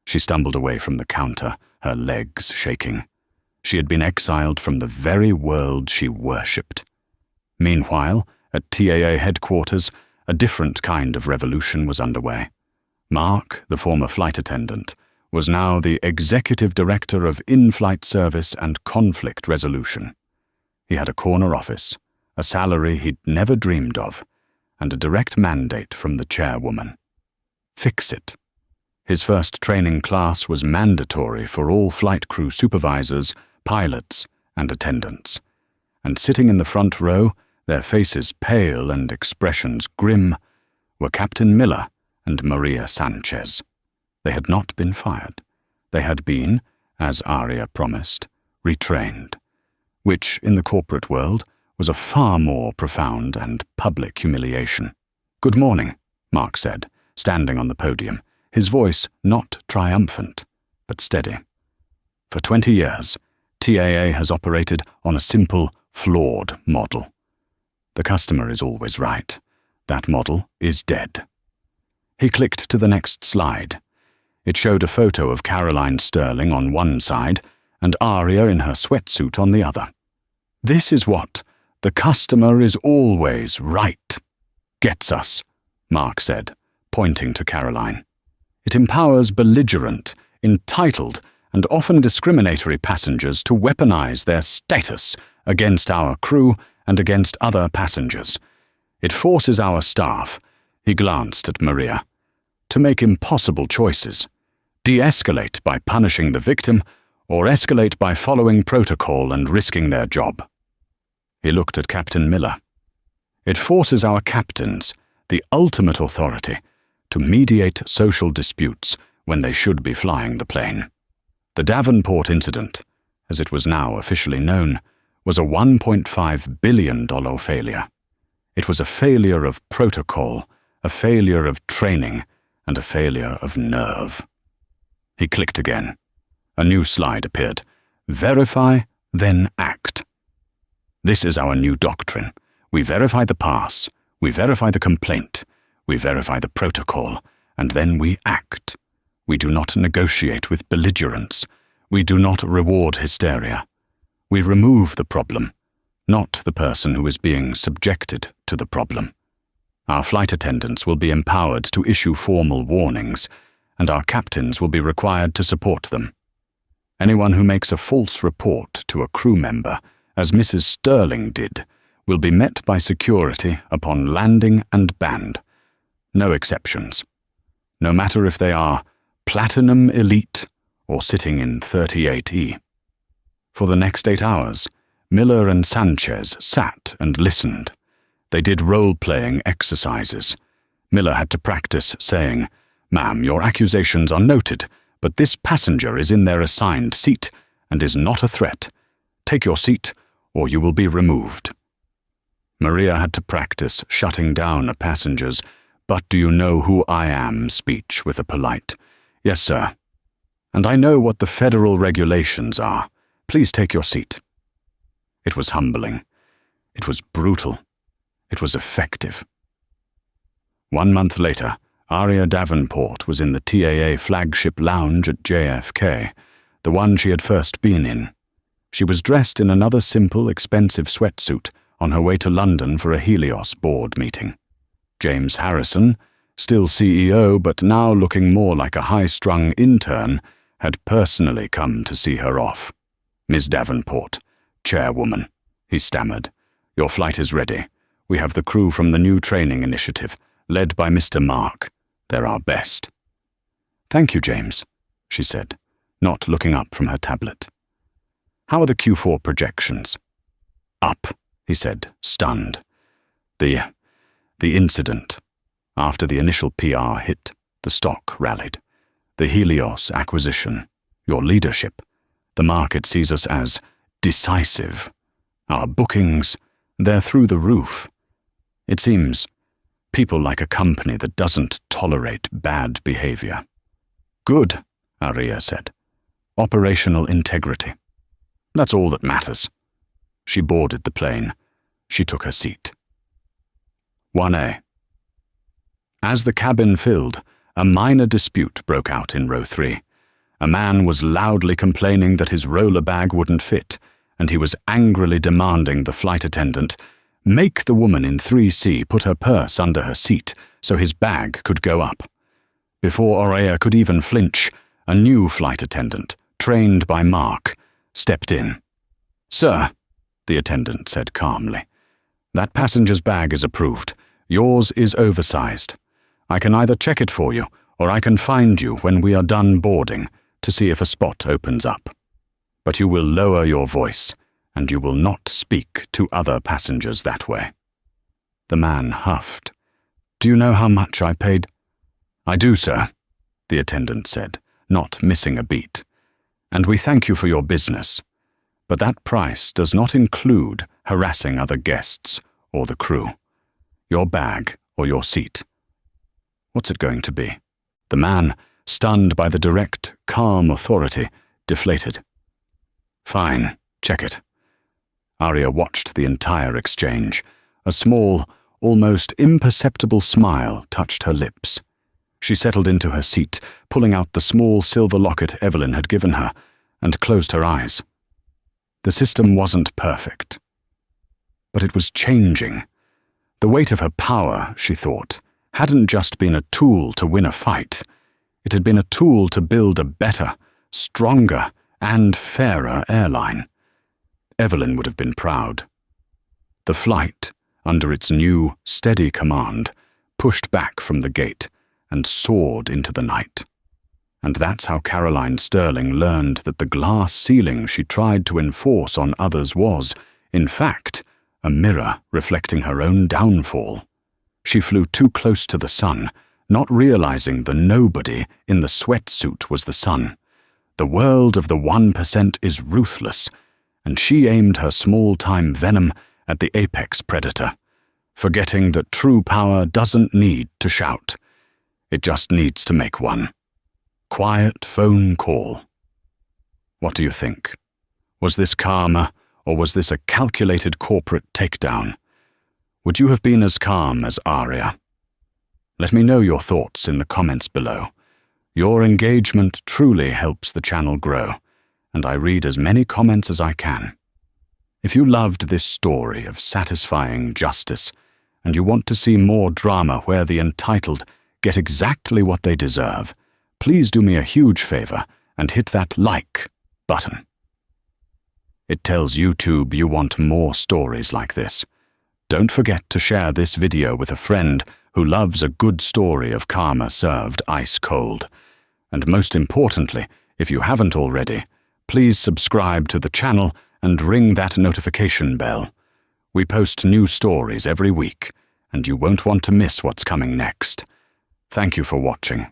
She stumbled away from the counter, her legs shaking. She had been exiled from the very world she worshipped. Meanwhile, at TAA headquarters, a different kind of revolution was underway. Mark, the former flight attendant, was now the executive director of in-flight service and conflict resolution. He had a corner office, a salary he'd never dreamed of, and a direct mandate from the chairwoman. Fix it. His first training class was mandatory for all flight crew supervisors, pilots, and attendants. And sitting in the front row, their faces pale and expressions grim, were Captain Miller and Maria Sanchez. They had not been fired. They had been, as Aria promised, retrained, which, in the corporate world, was a far more profound and public humiliation. Good morning, Mark said, standing on the podium, his voice not triumphant, but steady. For 20 years, TAA has operated on a simple, flawed model. The customer is always right. That model is dead. He clicked to the next slide. It showed a photo of Caroline Sterling on one side and Aria in her sweatsuit on the other. This is what the customer is always right gets us, Mark said, pointing to Caroline. It empowers belligerent, entitled, and often discriminatory passengers to weaponize their status against our crew and against other passengers. It forces our staff, he glanced at Maria, to make impossible choices, de-escalate by punishing the victim, or escalate by following protocol and risking their job. He looked at Captain Miller. It forces our captains, the ultimate authority, to mediate social disputes when they should be flying the plane. The Davenport incident, as it was now officially known, was a $1.5 billion failure. It was a failure of protocol, a failure of training, and a failure of nerve. He clicked again. A new slide appeared. Verify, then act. This is our new doctrine. We verify the pass, we verify the complaint, we verify the protocol, and then we act. We do not negotiate with belligerence. We do not reward hysteria. We remove the problem, not the person who is being subjected to the problem. Our flight attendants will be empowered to issue formal warnings, and our captains will be required to support them. Anyone who makes a false report to a crew member, as Mrs. Sterling did, will be met by security upon landing and banned. No exceptions. No matter if they are Platinum Elite or sitting in 38E. For the next 8 hours, Miller and Sanchez sat and listened. They did role-playing exercises. Miller had to practice saying, "Ma'am, your accusations are noted, but this passenger is in their assigned seat and is not a threat. Take your seat, or you will be removed." Maria had to practice shutting down a passenger's "but do you know who I am" speech with a polite, "Yes, sir. And I know what the federal regulations are. Please take your seat." It was humbling. It was brutal. It was effective. 1 month later, Aria Davenport was in the TAA flagship lounge at JFK, the one she had first been in. She was dressed in another simple, expensive sweatsuit, on her way to London for a Helios board meeting. James Harrison, still CEO but now looking more like a high-strung intern, had personally come to see her off. "Miss Davenport, chairwoman," he stammered. "Your flight is ready. We have the crew from the new training initiative, led by Mr. Mark. They're our best." "Thank you, James," she said, not looking up from her tablet. "How are the Q4 projections?" "Up," he said, stunned. The incident. After the initial PR hit, the stock rallied. The Helios acquisition, your leadership. The market sees us as decisive. Our bookings, they're through the roof. It seems people like a company that doesn't tolerate bad behavior." "Good," Aria said. "Operational integrity. That's all that matters." She boarded the plane. She took her seat. 1A. As the cabin filled, a minor dispute broke out in row 3. A man was loudly complaining that his roller bag wouldn't fit, and he was angrily demanding the flight attendant make the woman in 3C put her purse under her seat so his bag could go up. Before Aurea could even flinch, a new flight attendant, trained by Mark, stepped in. "Sir," the attendant said calmly, "that passenger's bag is approved. Yours is oversized. I can either check it for you, or I can find you when we are done boarding to see if a spot opens up. But you will lower your voice, and you will not speak to other passengers that way." The man huffed. "Do you know how much I paid?" "I do, sir," the attendant said, not missing a beat. "And we thank you for your business. But that price does not include harassing other guests or the crew. Your bag or your seat. What's it going to be?" The man, stunned by the direct, calm authority, deflated. "Fine, check it." Aria watched the entire exchange. A small, almost imperceptible smile touched her lips. She settled into her seat, pulling out the small silver locket Evelyn had given her, and closed her eyes. The system wasn't perfect, but it was changing. The weight of her power, she thought, hadn't just been a tool to win a fight. It had been a tool to build a better, stronger, and fairer airline. Evelyn would have been proud. The flight, under its new, steady command, pushed back from the gate and soared into the night. And that's how Caroline Sterling learned that the glass ceiling she tried to enforce on others was, in fact, a mirror reflecting her own downfall. She flew too close to the sun, not realizing the nobody in the sweatsuit was the sun. The world of the 1% is ruthless, and she aimed her small-time venom at the apex predator, forgetting that true power doesn't need to shout. It just needs to make one. Quiet phone call. What do you think? Was this karma, or was this a calculated corporate takedown? Would you have been as calm as Aria? Let me know your thoughts in the comments below. Your engagement truly helps the channel grow, and I read as many comments as I can. If you loved this story of satisfying justice, and you want to see more drama where the entitled get exactly what they deserve, please do me a huge favor and hit that like button. It tells YouTube you want more stories like this. Don't forget to share this video with a friend who loves a good story of karma served ice cold. And most importantly, if you haven't already, please subscribe to the channel and ring that notification bell. We post new stories every week, and you won't want to miss what's coming next. Thank you for watching.